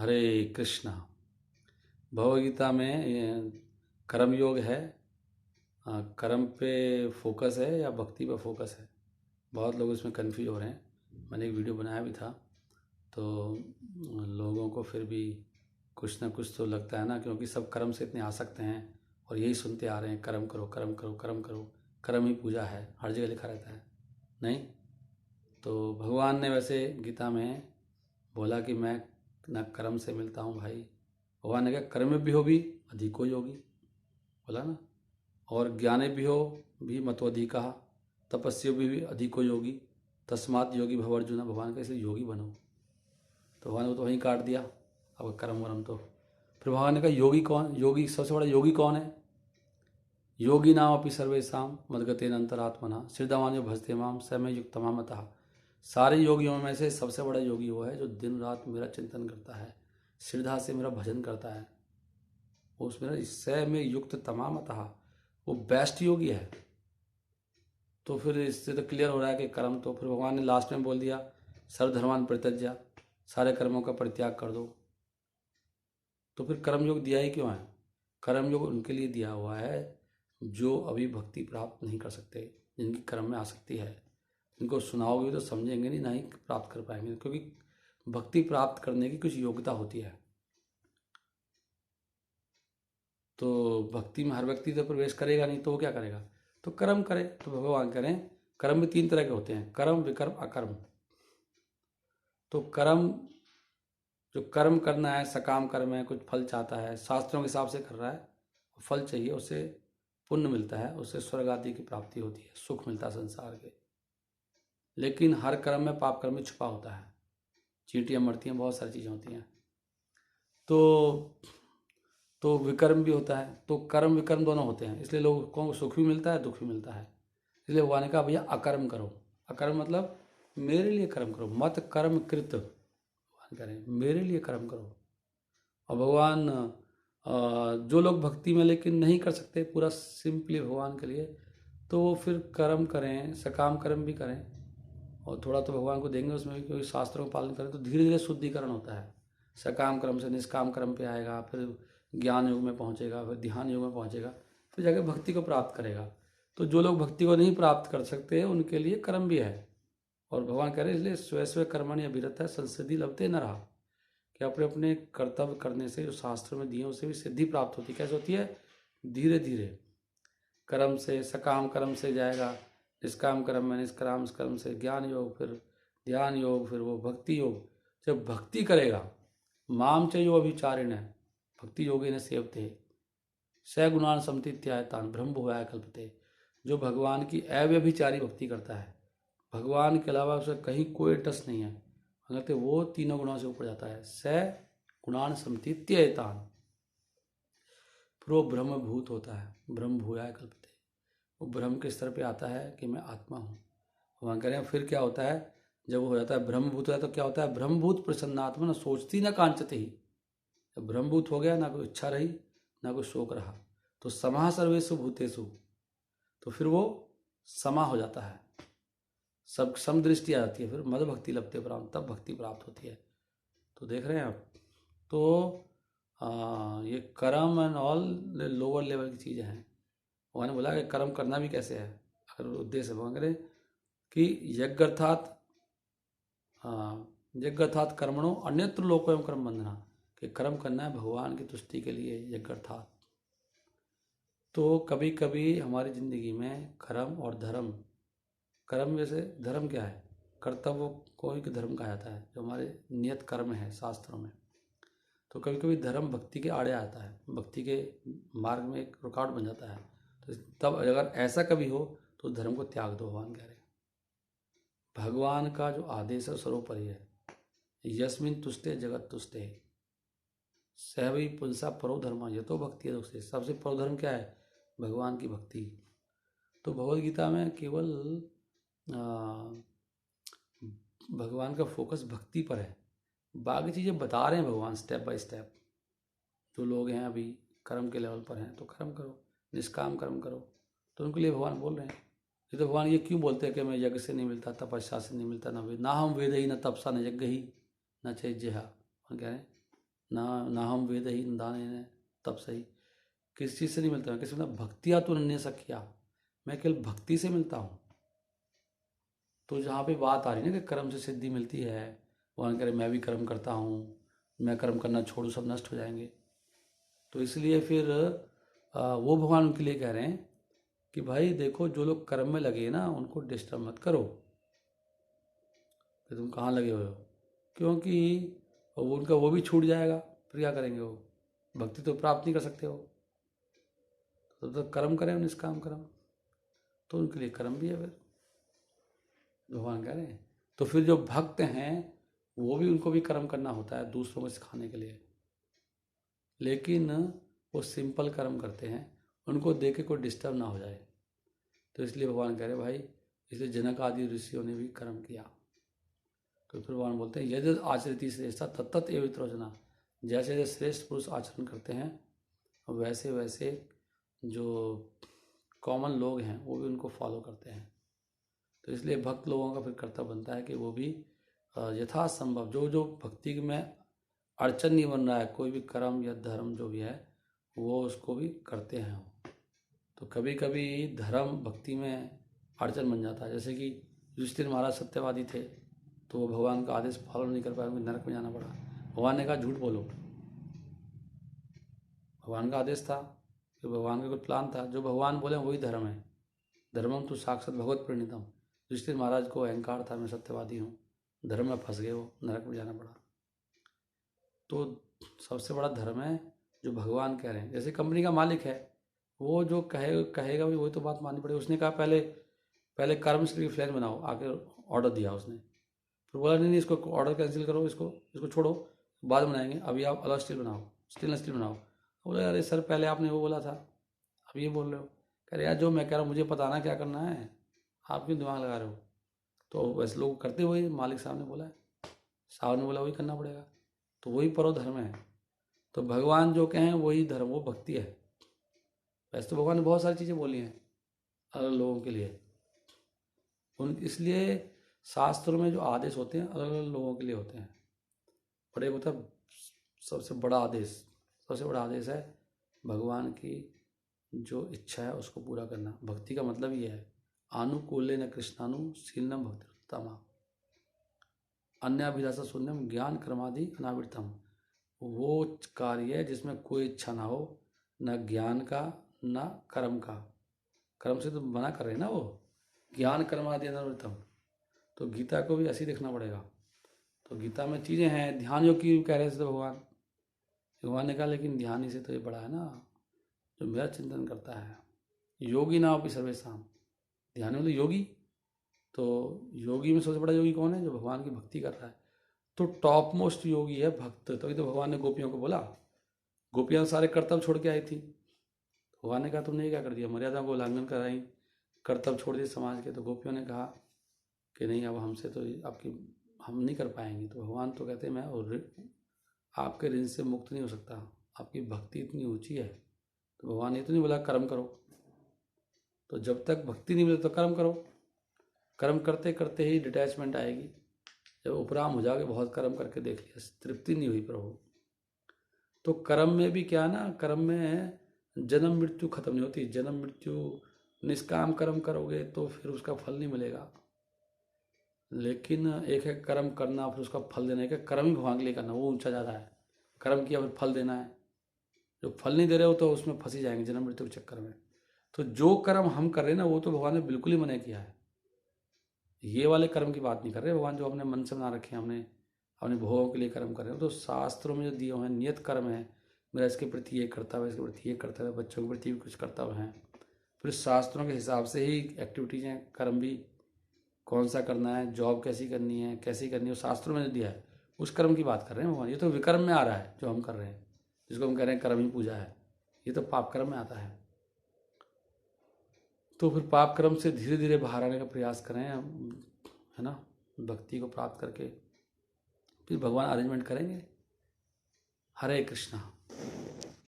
हरे कृष्णा। भगवद गीता में कर्म योग है। कर्म पे फोकस है या भक्ति पे फोकस है? बहुत लोग इसमें कंफ्यूज हो रहे हैं। मैंने एक वीडियो बनाया भी था, तो लोगों को फिर भी कुछ ना कुछ तो लगता है ना, क्योंकि सब कर्म से इतने आसक्त हैं और यही सुनते आ रहे हैं, कर्म करो कर्म करो कर्म करो, कर्म ही पूजा है, हर जगह लिखा रहता है। नहीं, तो भगवान ने वैसे गीता में बोला कि मैं न कर्म से मिलता हूँ भाई। भगवान ने कहा कर्म भी हो भी अधिको योगी, बोला ना। और ज्ञाने भी हो भी मतोधिका, तपस्या भी अधिको योगी, तस्मात योगी भव अर्जुन। भगवान का इसलिए योगी बनो। तो भगवान ने तो वहीं काट दिया अब कर्म वरम तो। फिर भगवान ने कहा योगी कौन? योगी सबसे बड़ा योगी कौन है? योगी नाम अपनी सर्वेशाम मदगतेन अंतरात्मना सिद्धावान्यो भजते माम समय युक्त तमामतः। सारे योगियों में से सबसे बड़ा योगी वो है जो दिन रात मेरा चिंतन करता है, श्रद्धा से मेरा भजन करता है, वो उस मेरा सय में युक्त तमामतः, वो बेस्ट योगी है। तो फिर इससे तो क्लियर हो रहा है कि कर्म तो फिर भगवान ने लास्ट में बोल दिया सर्वधर्मान परित्यज्य, सारे कर्मों का परित्याग कर दो। तो फिर कर्मयोग दिया ही क्यों है? कर्मयोग उनके लिए दिया हुआ है जो अभी भक्ति प्राप्त नहीं कर सकते, जिनकी कर्म में आसक्ति है। इनको सुनाओगे तो समझेंगे नहीं, ना ही प्राप्त कर पाएंगे, क्योंकि भक्ति प्राप्त करने की कुछ योग्यता होती है। तो भक्ति में हर व्यक्ति तो प्रवेश करेगा नहीं, तो वो क्या करेगा? तो कर्म करे। तो भगवान करें, कर्म भी तीन तरह के होते हैं, कर्म विकर्म अकर्म। तो कर्म, जो कर्म करना है सकाम कर्म है, कुछ फल चाहता है, शास्त्रों के हिसाब से कर रहा है, फल चाहिए, उससे पुण्य मिलता है, उससे स्वर्ग आदि की प्राप्ति होती है, सुख मिलता है संसार के। लेकिन हर कर्म में पाप कर्म भी छुपा होता है, चींटियाँ मरती हैं, बहुत सारी चीज़ें होती हैं। तो विकर्म भी होता है। तो कर्म विकर्म दोनों होते हैं, इसलिए लोगों को सुख भी मिलता है, दुख भी मिलता है। इसलिए भगवान ने कहा भैया अकर्म करो। अकर्म मतलब मेरे लिए कर्म करो, मत कर्म कृत। भगवान कह रहे हैं मेरे लिए कर्म करो। और भगवान जो लोग भक्ति में लेकिन नहीं कर सकते पूरा सिंपली भगवान के लिए, तो वो फिर कर्म करें, सकाम कर्म भी करें, और थोड़ा तो भगवान को देंगे उसमें भी, क्योंकि शास्त्रों का पालन करें तो धीरे धीरे शुद्धिकरण होता है। सकाम कर्म से निष्काम कर्म पे आएगा, फिर ज्ञान युग में पहुंचेगा, फिर ध्यान युग में पहुंचेगा, फिर जाके भक्ति को प्राप्त करेगा। तो जो लोग भक्ति को नहीं प्राप्त कर सकते उनके लिए कर्म भी है। और भगवान कह रहे हैं इसलिए स्व स्व कर्मणि अभिरत है संसिद्धि लभते न रहा, कि अपने अपने कर्तव्य करने से जो शास्त्र में दिए उससे भी सिद्धि प्राप्त होती है। कैसे होती है? धीरे धीरे कर्म से, सकाम कर्म से जाएगा निष्काम कर्म में, निष्काम कर्म से ज्ञान योग, फिर ध्यान योग, फिर वो भक्ति योग। जब भक्ति करेगा, माम च यो अभिचारिण है भक्ति योगे न सेवते सगुणान समतीत्यायतान ब्रह्म भूयाय कल्पते। जो भगवान की अव्यभिचारी भक्ति करता है, भगवान के अलावा उसे कहीं कोई टच नहीं है, कहते वो तीनों गुणों से ऊपर जाता है। स गुणान समतीत्येतान, फिर वो ब्रह्म भूत होता है, ब्रह्म भूयाय कल्पते, वो ब्रह्म के स्तर पे आता है कि मैं आत्मा हूँ। भगवान कह रहे हैं फिर क्या होता है? जब वो हो जाता है ब्रह्मभूत हो जाता है तो क्या होता है? ब्रह्मभूत प्रसन्नात्मा न सोचती न कांचते ही। जब ब्रह्मभूत हो गया, ना कोई इच्छा रही ना कोई शोक रहा, तो समाः सर्वेषु भूतेषु, तो फिर वो समा हो जाता है, सब समदृष्टि आ जाती है, फिर मद भक्ति लभते प्राप्त, तब भक्ति प्राप्त होती है। तो देख रहे हैं आप। तो ये कर्म एंड ऑल लोअर लेवल की चीज़ें हैं। भगवान ने बोला कि कर्म करना भी कैसे है, अगर उद्देश्य भगवान करे कि यज्ञर्थात कर्मणो अन्यत्र लोकोयम कर्म बंधना, कि कर्म करना है भगवान की तुष्टि के लिए यज्ञर्थात। तो कभी कभी हमारी ज़िंदगी में कर्म और धर्म, कर्म जैसे धर्म क्या है? कर्तव्य को ही धर्म कहा जाता है, जो हमारे नियत कर्म है शास्त्रों में। तो कभी कभी धर्म भक्ति के आड़े आता है, भक्ति के मार्ग में एक रुकावट बन जाता है। तो तब अगर ऐसा कभी हो तो धर्म को त्याग दो। भगवान कह रहे हैं भगवान का जो आदेश है सर्वोपरि है। यस्मिन तुष्टे जगत तुष्टे सहवी पुंसा परो धर्म, ये तो भक्ति है। उससे सबसे परो धर्म क्या है? भगवान की भक्ति। तो भगवद गीता में केवल भगवान का फोकस भक्ति पर है, बाकी चीज़ें बता रहे हैं भगवान स्टेप बाय स्टेप। जो लोग हैं अभी कर्म के लेवल पर हैं तो कर्म करो, निष्काम कर्म करो, तो उनके लिए भगवान बोल रहे हैं। ये तो भगवान ये क्यों बोलते हैं कि मैं यज्ञ से नहीं मिलता, तपस्या से नहीं मिलता, ना हम वेद ही न तपसा न यज्ञ ही न चैज्य। भगवान कह रहे हैं ना हम वेद ही दान है तब सही। किस चीज़ से नहीं मिलता, किसी मतलब भक्तिया तो नन्हे सखिया, मैं केवल भक्ति से मिलता हूँ। तो जहाँ पे बात आ रही है ना कि कर्म से सिद्धि मिलती है, भगवान कह रहे मैं भी कर्म करता हूँ, मैं कर्म करना छोड़ू सब नष्ट हो जाएंगे। तो इसलिए फिर वो भगवान उनके लिए कह रहे हैं कि भाई देखो जो लोग कर्म में लगे ना उनको डिस्टर्ब मत करो कि तुम कहाँ लगे हुए हो, क्योंकि उनका वो भी छूट जाएगा, फिर क्या करेंगे वो, भक्ति तो प्राप्त नहीं कर सकते हो। तो कर्म करें निष्काम कर्म, तो उनके लिए कर्म भी है फिर, भगवान कह रहे हैं। तो फिर जो भक्त हैं वो भी, उनको भी कर्म करना होता है दूसरों को सिखाने के लिए, लेकिन वो सिंपल कर्म करते हैं, उनको देख के कोई डिस्टर्ब ना हो जाए। तो इसलिए भगवान कह रहे भाई, इसलिए जनक आदि ऋषियों ने भी कर्म किया। तो फिर भगवान बोलते हैं यदि आचरती श्रेष्ठा तत्त एव वित्रोजना, जैसे जैसे श्रेष्ठ पुरुष आचरण करते हैं वैसे वैसे जो कॉमन लोग हैं वो भी उनको फॉलो करते हैं। तो इसलिए भक्त लोगों का फिर कर्तव्य बनता है कि वो भी यथासंभव जो जो भक्ति में अड़चन नहीं बन रहा है, कोई भी कर्म या धर्म जो भी है वो उसको भी करते हैं। तो कभी कभी धर्म भक्ति में अड़चन बन जाता है, जैसे कि युधिष्ठिर महाराज सत्यवादी थे, तो वो भगवान का आदेश फॉलो नहीं कर पाए, उनको नरक में जाना पड़ा। भगवान ने कहा झूठ बोलो, भगवान का आदेश था कि भगवान का कोई प्लान था, जो भगवान बोले वही धर्म है, धर्मम तो साक्षात भगवत परिणीतम। युधिष्ठिर महाराज को अहंकार था मैं सत्यवादी हूँ, धर्म में फंस गए, वो नरक में जाना पड़ा। तो सबसे बड़ा धर्म है जो भगवान कह रहे हैं। जैसे कंपनी का मालिक है, वो जो कहेगा भी वही तो बात माननी पड़ेगी। उसने कहा पहले पहले कर्म की फ्लैन बनाओ, आके ऑर्डर दिया उसने, फिर बोला नहीं इसको ऑर्डर कैंसिल करो, इसको छोड़ो, बाद में बनाएंगे, अभी आप अलग स्टील बनाओ, स्टेनलेस स्टील बनाओ। बोले अरे सर पहले आपने वो बोला था, अब ये बोल रहे हो। कह रहे यार जो मैं कह रहा हूँ मुझे पता ना क्या करना है, आप क्यों दिमाग लगा रहे हो। तो वैसे लोग करते हुए मालिक साहब ने बोला है, साहब ने बोला वही करना पड़ेगा, तो वही परो धर्म है। तो भगवान जो कहें वही धर्म, वो भक्ति है। वैसे तो भगवान ने बहुत सारी चीज़ें बोली हैं अलग लोगों के लिए, उन इसलिए शास्त्रों में जो आदेश होते हैं अलग अलग लोगों के लिए होते हैं। बड़े मतलब सबसे बड़ा आदेश है भगवान की जो इच्छा है उसको पूरा करना। भक्ति का मतलब ये है आनुकूल्य न कृष्णानु शीलनम भक्तिरुत्तमा अन्याभिलाषा शून्यम ज्ञान कर्मादि अनावृतम। वो कार्य है जिसमें कोई इच्छा ना हो, न ज्ञान का न कर्म का। कर्म से तो मना कर रहे हैं ना वो, ज्ञान कर्मादि अनावृतम। तो गीता को भी ऐसे ही देखना पड़ेगा। तो गीता में चीज़ें हैं, ध्यान योग की कह रहे थे भगवान ने कहा लेकिन ध्यान ही से तो ये बड़ा है ना, जो मेरा चिंतन करता है। योगी ना भी सर्वेशाम, ध्यान मतलब योगी। तो योगी में सबसे बड़ा योगी कौन है, जो भगवान की भक्ति कर रहा है। तो टॉप मोस्ट योगी है भक्त। तो ये तो भगवान ने गोपियों को बोला, गोपियाँ सारे कर्तव्य छोड़ के आई थी, भगवान ने कहा तुमने ये क्या कर दिया, मर्यादा को उल्लंघन कराई, कर्तव्य छोड़ दिए समाज के। तो गोपियों ने कहा कि नहीं अब हमसे तो आपकी हम नहीं कर पाएंगे। तो भगवान तो कहते हैं मैं और आपके ऋण से मुक्त नहीं हो सकता, आपकी भक्ति इतनी ऊंची है। तो भगवान ये तो नहीं बोला कर्म करो, तो जब तक भक्ति नहीं मिले तो कर्म करो। कर्म करते करते ही डिटैचमेंट आएगी। जब उपराम हो जाओगे, बहुत कर्म करके देख लिया, तृप्ति नहीं हुई प्रभु। तो कर्म में भी क्या ना, कर्म में जन्म मृत्यु खत्म नहीं होती। जन्म मृत्यु निष्काम कर्म करोगे तो फिर उसका फल नहीं मिलेगा, लेकिन एक है कर्म करना फिर उसका फल देना। एक है कर्म ही भगवान के लिए करना, वो ऊंचा ज़्यादा है। कर्म किया फिर फल देना है, जो फल नहीं दे रहे हो तो उसमें फंसी जाएंगे जन्म मृत्यु के चक्कर में। तो जो कर्म हम कर रहे हैं ना वो तो भगवान ने बिल्कुल ही मना किया है। ये वाले कर्म की बात नहीं कर रहे भगवान, जो अपने मन से बना रखे हैं, हमने अपने भोगों के लिए कर्म कर रहे हो। तो शास्त्रों में जो दिए हुए हैं नियत कर्म है, मेरा इसके प्रति ये कर्तव्य है, इसके प्रति ये कर्तव्य है, बच्चों के प्रति भी कुछ कर्तव्य हैं, फिर शास्त्रों के हिसाब से ही एक्टिविटीज़ हैं। कर्म भी कौन सा करना है, जॉब कैसी करनी है, कैसी करनी है, वो शास्त्रों में जो दिया है उस कर्म की बात कर रहे हैं भगवान। ये तो विकर्म में आ रहा है जो हम कर रहे हैं, जिसको हम कह रहे हैं कर्म ही पूजा है, ये तो पाप कर्म में आता है। तो फिर पाप कर्म से धीरे धीरे बाहर आने का प्रयास करें हम, है ना, भक्ति को प्राप्त करके फिर भगवान अरेंजमेंट करेंगे। हरे कृष्णा।